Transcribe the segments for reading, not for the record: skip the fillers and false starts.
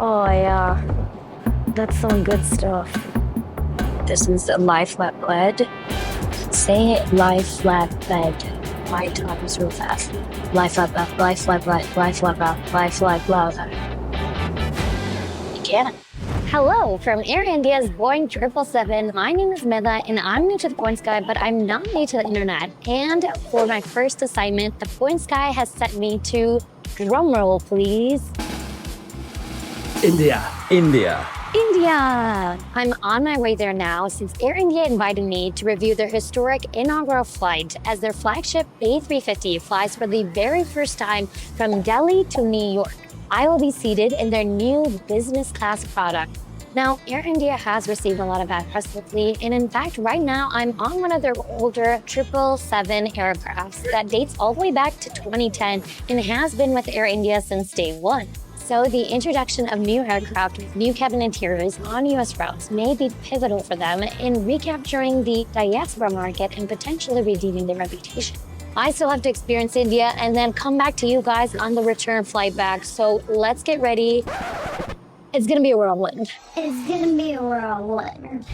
Oh yeah, that's some good stuff. This is a lie flat bed. Say it, lie flat bed. 5 times real fast. Lie flat bed, lie flat bed, lie flat bed, lie flat bed. You can. Hello from Air India's Boeing 777. My name is Medha and I'm new to the Point Sky, but I'm not new to the internet. And for my first assignment, the Point Sky has sent me to, drumroll please, India. India. I'm on my way there now since Air India invited me to review their historic inaugural flight as their flagship A350 flies for the very first time from Delhi to New York. I will be seated in their new business class product. Now, Air India has received a lot of bad press lately, and in fact, right now, I'm on one of their older 777 aircrafts that dates all the way back to 2010 and has been with Air India since day one. So the introduction of new aircraft with new cabin interiors on US routes may be pivotal for them in recapturing the diaspora market and potentially redeeming their reputation. I still have to experience India and then come back to you guys on the return flight back. So let's get ready. It's gonna be a whirlwind. It's gonna be a whirlwind.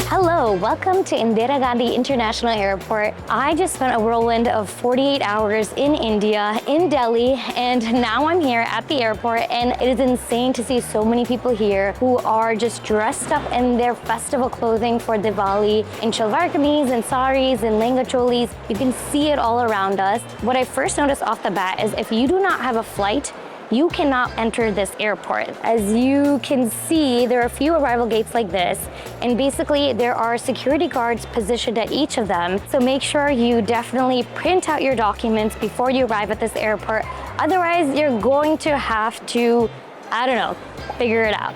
Hello, welcome to Indira Gandhi International Airport. I just spent a whirlwind of 48 hours in India, in Delhi, and now I'm here at the airport, and it is insane to see so many people here who are just dressed up in their festival clothing for Diwali, in shalwar kameez and saris and lenga cholis. You can see it all around us. What I first noticed off the bat is if you do not have a flight, you cannot enter this airport. As you can see, there are a few arrival gates like this, and basically there are security guards positioned at each of them. So make sure you definitely print out your documents before you arrive at this airport. Otherwise, you're going to have to, I don't know, figure it out.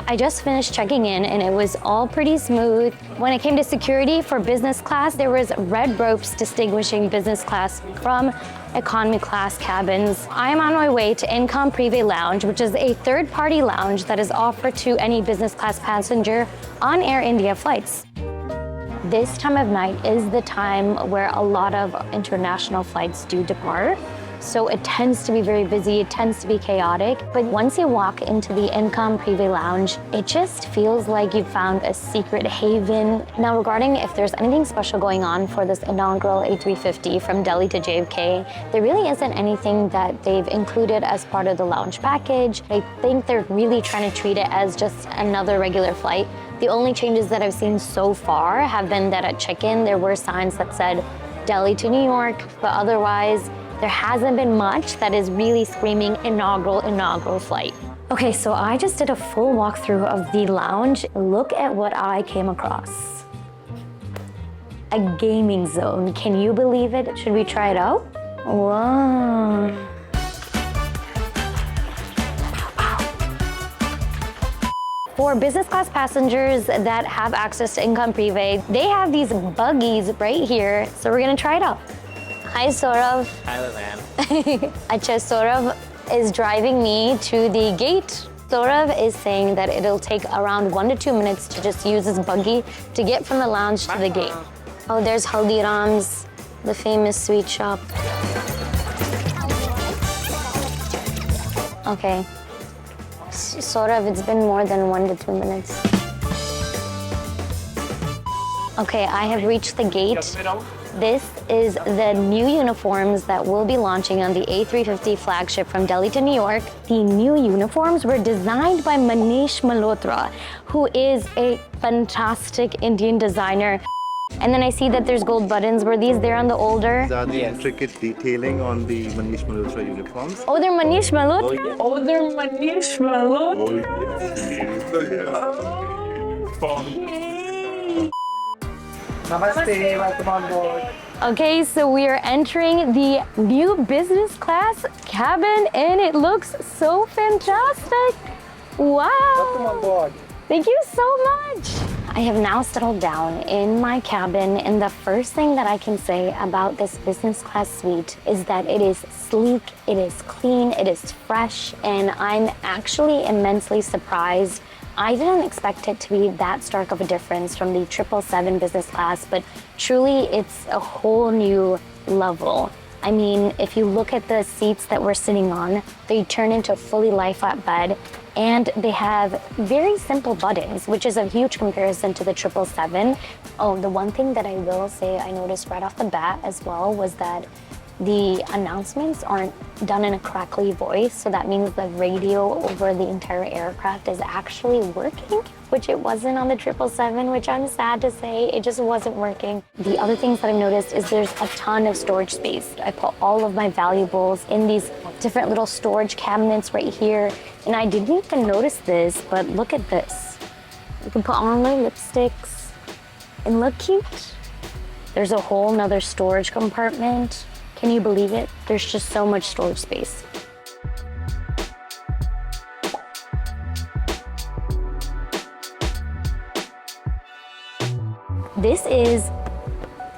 I just finished checking in and it was all pretty smooth. When it came to security for business class, there was red ropes distinguishing business class from economy class cabins. I am on my way to Income Privé Lounge, which is a third-party lounge that is offered to any business class passenger on Air India flights. This time of night is the time where a lot of international flights do depart. So it tends to be very busy, it tends to be chaotic. But once you walk into the Income Privé Lounge, it just feels like you found a secret haven. Now, regarding if there's anything special going on for this inaugural A350 from Delhi to JFK, there really isn't anything that they've included as part of the lounge package. I think they're really trying to treat it as just another regular flight. The only changes that I've seen so far have been that at check-in, there were signs that said Delhi to New York, but otherwise, there hasn't been much that is really screaming inaugural flight. Okay, so I just did a full walkthrough of the lounge. Look at what I came across. A gaming zone. Can you believe it? Should we try it out? Wow. For business class passengers that have access to Income Privé, they have these buggies right here. So we're gonna try it out. Hi, Saurav. Hi, Lillian. Acha, Saurav is driving me to the gate. Saurav is saying that it'll take around 1 to 2 minutes to just use his buggy to get from the lounge to the gate. Oh, there's Haldiram's, the famous sweet shop. Okay. Saurav, it's been more than 1 to 2 minutes. Okay, I have reached the gate. This is the new uniforms that will be launching on the A350 flagship from Delhi to New York. The new uniforms were designed by Manish Malhotra, who is a fantastic Indian designer. And then I see that there's gold buttons. Were these there on the older? These are the intricate detailing on the Manish Malhotra uniforms. Oh, they're Manish Malhotra? Oh, they're Manish Malhotra. Namaste, welcome on board. Okay, so we are entering the new business class cabin and it looks so fantastic. Wow. Welcome on board. Thank you so much. I have now settled down in my cabin, and the first thing that I can say about this business class suite is that it is sleek, it is clean, it is fresh, and I'm actually immensely surprised. I didn't expect it to be that stark of a difference from the 777 business class, but truly it's a whole new level. I mean, if you look at the seats that we're sitting on, they turn into a fully lie-flat bed, and they have very simple buttons, which is a huge comparison to the 777. Oh, the one thing that I will say I noticed right off the bat as well was that the announcements aren't done in a crackly voice, so that means the radio over the entire aircraft is actually working, which it wasn't on the 777, which I'm sad to say, it just wasn't working. The other things that I've noticed is there's a ton of storage space. I put all of my valuables in these different little storage cabinets right here, and I didn't even notice this, but look at this. You can put on my lipsticks and look cute. There's a whole nother storage compartment. Can you believe it? There's just so much storage space. This is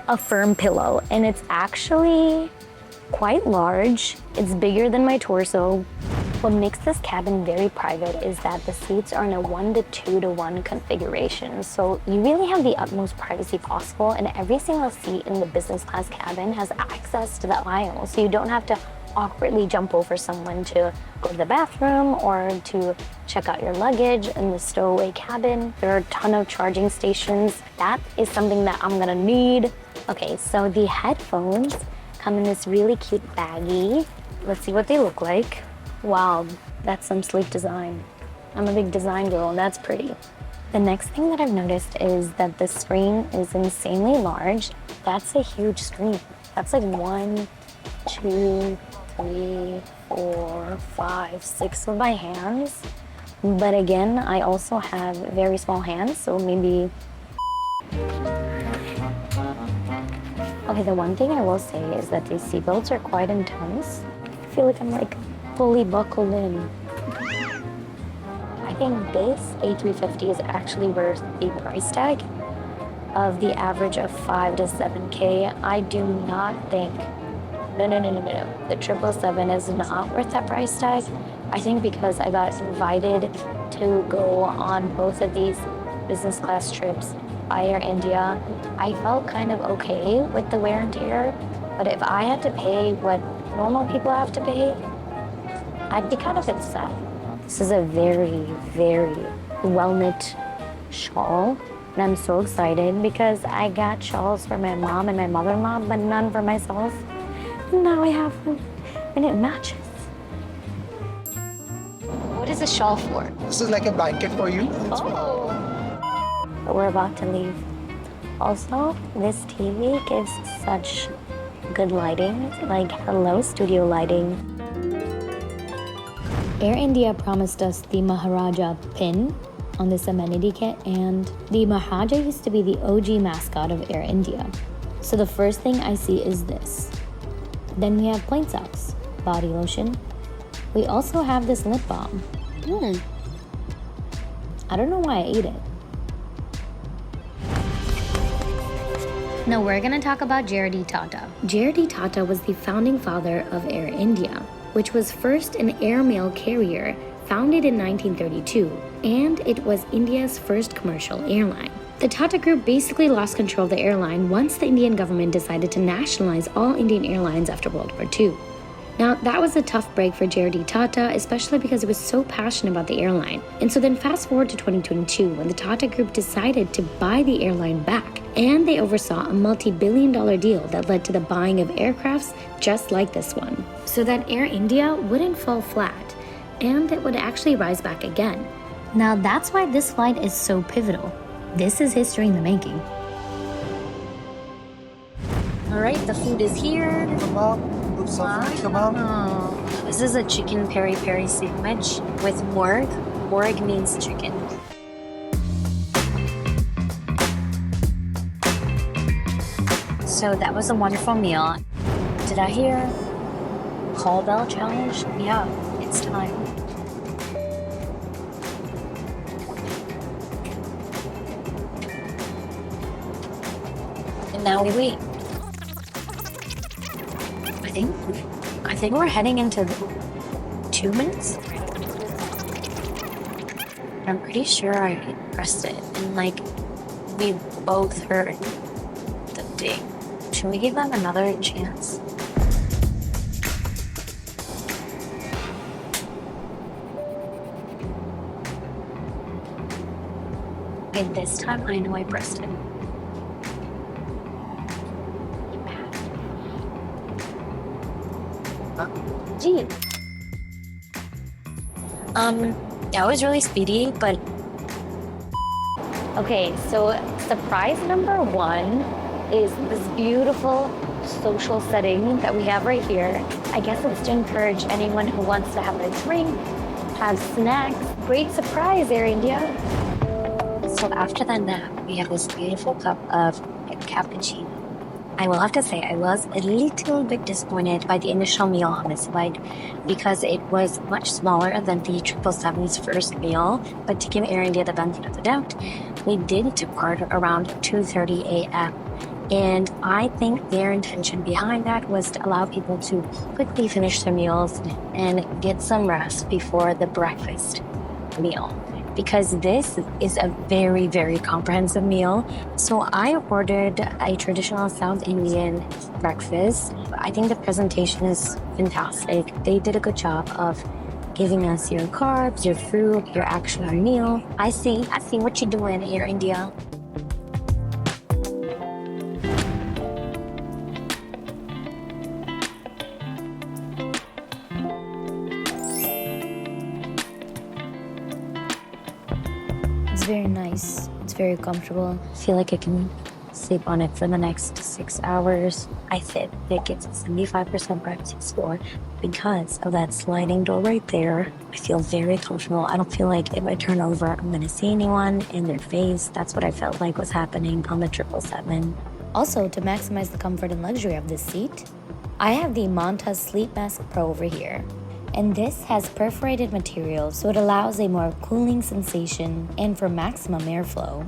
a firm pillow, and it's actually quite large. It's bigger than my torso. What makes this cabin very private is that the seats are in a 1 to 2 to 1 configuration. So you really have the utmost privacy possible, and every single seat in the business class cabin has access to the aisle. So you don't have to awkwardly jump over someone to go to the bathroom or to check out your luggage in the stowaway cabin. There are a ton of charging stations. That is something that I'm gonna need. Okay, so the headphones come in this really cute baggie. Let's see what they look like. Wow, that's some sleek design. I'm a big design girl, and that's pretty. The next thing that I've noticed is that the screen is insanely large. That's a huge screen. That's like 1, 2, 3, 4, 5, 6 of my hands. But again, I also have very small hands, so maybe. Okay, the one thing I will say is that these seatbelts are quite intense. I feel like I'm like fully buckled in. I think this A350 is actually worth the price tag of the average of 5 to 7K. I do not think, no. The 777 is not worth that price tag. I think because I got invited to go on both of these business class trips by Air India, I felt kind of okay with the wear and tear. But if I had to pay what normal people have to pay, I'd be kind of upset. This is a very, very well-knit shawl, and I'm so excited because I got shawls for my mom and my mother-in-law, but none for myself. And now I have one, and it matches. What is a shawl for? This is like a blanket for you. Oh. But we're about to leave. Also, this TV gives such good lighting, like hello studio lighting. Air India promised us the Maharaja pin on this Amenity Kit, and the Maharaja used to be the OG mascot of Air India. So the first thing I see is this. Then we have plain socks, body lotion. We also have this lip balm. I don't know why I ate it. Now we're gonna talk about J.R.D. Tata. J.R.D. Tata was the founding father of Air India, which was first an airmail carrier founded in 1932, and it was India's first commercial airline. The Tata Group basically lost control of the airline once the Indian government decided to nationalize all Indian airlines after World War II. Now, that was a tough break for J.R.D. Tata, especially because he was so passionate about the airline. And so then fast forward to 2022, when the Tata Group decided to buy the airline back, and they oversaw a multi-billion-dollar deal that led to the buying of aircrafts just like this one, so that Air India wouldn't fall flat, and it would actually rise back again. Now, that's why this flight is so pivotal. This is history in the making. All right, the food is here. Wow. This is a chicken peri-peri sandwich with morg. Morg means chicken. So that was a wonderful meal. Did I hear call bell challenge? Yeah, it's time. Now we wait. I think we're heading into 2 minutes. I'm pretty sure I pressed it, and like we both heard the ding. Should we give them another chance? Okay, this time I know I pressed it. Gee. That was really speedy, but... Okay, so surprise number 1 is this beautiful social setting that we have right here. I guess it's to encourage anyone who wants to have a drink, have snacks. Great surprise, Air India. So after that nap, we have this beautiful cup of cappuccino. I will have to say I was a little bit disappointed by the initial meal on this flight because it was much smaller than the 777's first meal. But to give Air India the benefit of the doubt, we did depart around 2:30 a.m. And I think their intention behind that was to allow people to quickly finish their meals and get some rest before the breakfast meal. Because this is a very, very comprehensive meal. So I ordered a traditional South Indian breakfast. I think the presentation is fantastic. They did a good job of giving us your carbs, your fruit, your actual meal. I see what you're doing, Air India. It's very nice. It's very comfortable. I feel like I can sleep on it for the next 6 hours. I think it gets a 75% privacy score because of that sliding door right there. I feel very comfortable. I don't feel like if I turn over, I'm gonna see anyone in their face. That's what I felt like was happening on the 777. Also, to maximize the comfort and luxury of this seat, I have the Manta Sleep Mask Pro over here. And this has perforated material, so it allows a more cooling sensation and for maximum airflow.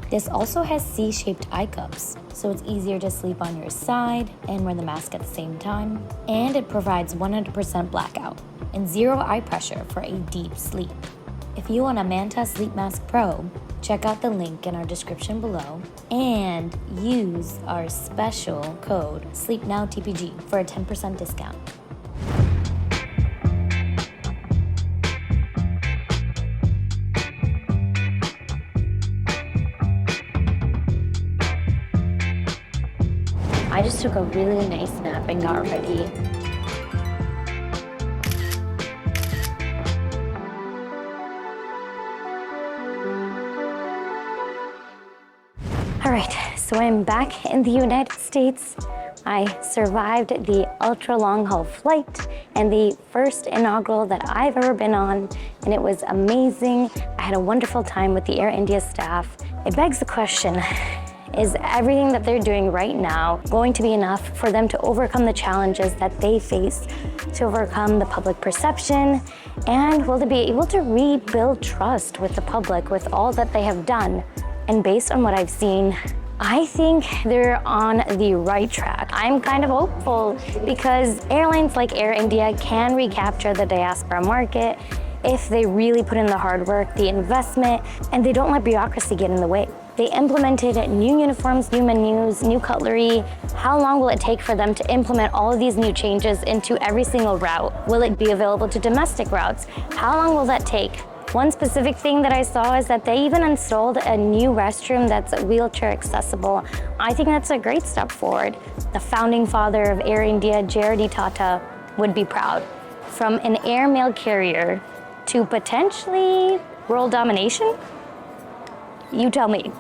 This also has C-shaped eye cups, so it's easier to sleep on your side and wear the mask at the same time. And it provides 100% blackout and 0 eye pressure for a deep sleep. If you want a Manta Sleep Mask Pro, check out the link in our description below and use our special code SleepNowTPG for a 10% discount. I just took a really nice nap and got ready. All right, so I'm back in the United States. I survived the ultra long haul flight and the first inaugural that I've ever been on, and it was amazing. I had a wonderful time with the Air India staff. It begs the question, is everything that they're doing right now going to be enough for them to overcome the challenges that they face, to overcome the public perception, and will they be able to rebuild trust with the public with all that they have done? And based on what I've seen, I think they're on the right track. I'm kind of hopeful because airlines like Air India can recapture the diaspora market if they really put in the hard work, the investment, and they don't let bureaucracy get in the way. They implemented new uniforms, new menus, new cutlery. How long will it take for them to implement all of these new changes into every single route? Will it be available to domestic routes? How long will that take? One specific thing that I saw is that they even installed a new restroom that's wheelchair accessible. I think that's a great step forward. The founding father of Air India, J.R.D. Tata, would be proud. From an airmail carrier to potentially world domination? You tell me.